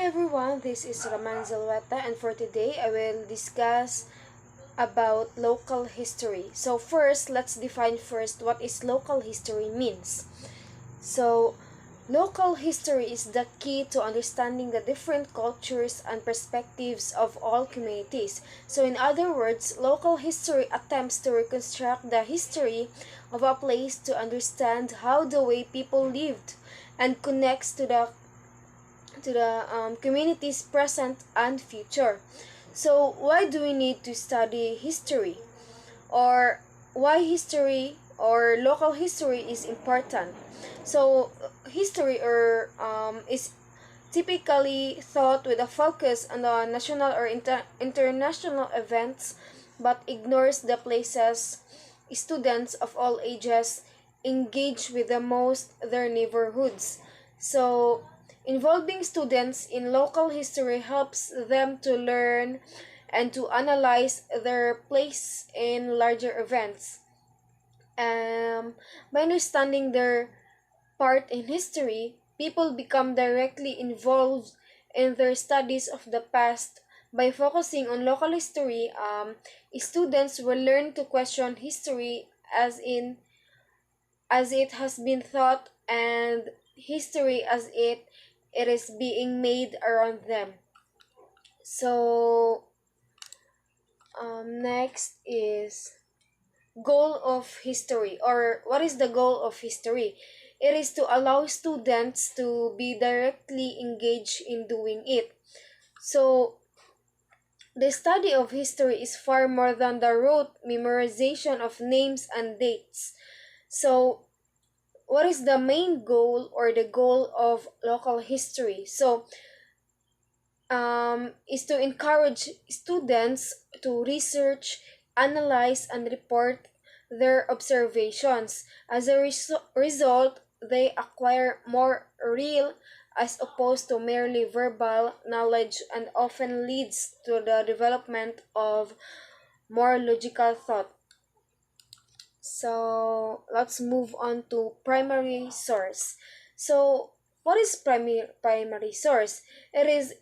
everyone, this is Raman Zalweta, and for today I will discuss about local history. So first, let's define first what is local history means. So local history is the key to understanding the different cultures and perspectives of all communities. So in other words, local history attempts to reconstruct the history of a place to understand how the way people lived and connects to the community's present and future. So, why do we need to study history? Or why history or local history is important? So, history is typically thought with a focus on the national or international events but ignores the places students of all ages engage with the most their neighborhoods. So, involving students in local history helps them to learn and to analyze their place in larger events. By understanding their part in history, people become directly involved in their studies of the past. By focusing on local history, students will learn to question history as it has been thought and history as it is being made around them. So next is goal of history, or what is the goal of history? It is to allow students to be directly engaged in doing it. So the study of history is far more than the rote memorization of names and dates. So what is the main goal or the goal of local history? So is to encourage students to research, analyze, and report their observations. As a result, they acquire more real as opposed to merely verbal knowledge and often leads to the development of more logical thought. So let's move on to primary source. So what is primary source? It is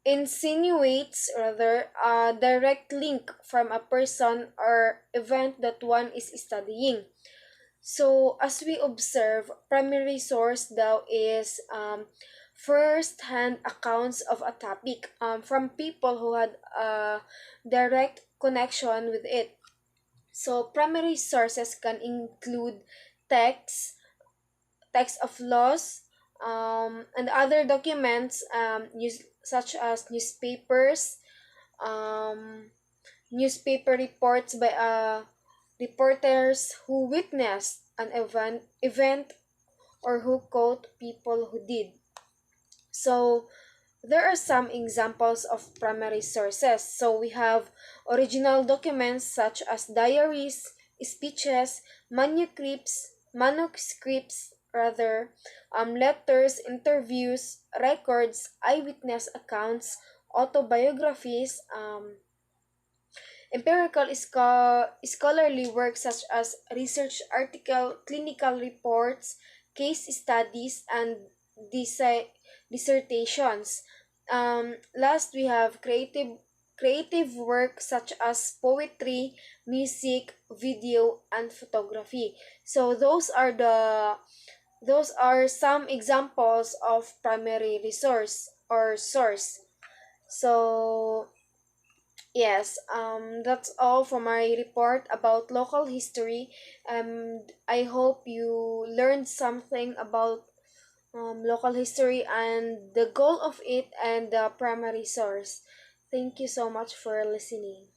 insinuates rather a direct link from a person or event that one is studying. So as we observe, primary source thou is first-hand accounts of a topic from people who had a direct connection with it. So primary sources can include texts, text of laws, and other documents such as newspapers, um, newspaper reports by reporters who witnessed an event or who quote people who did. So there are some examples of primary sources. So we have original documents such as diaries, speeches, manuscripts rather, letters, interviews, records, eyewitness accounts, autobiographies, empirical scholarly work such as research article, clinical reports, case studies, and dissertations. Last, we have creative work such as poetry, music, video, and photography. So those are some examples of primary resource or source. So yes, that's all for my report about local history. I hope you learned something about local history and the goal of it and the primary source. Thank you so much for listening.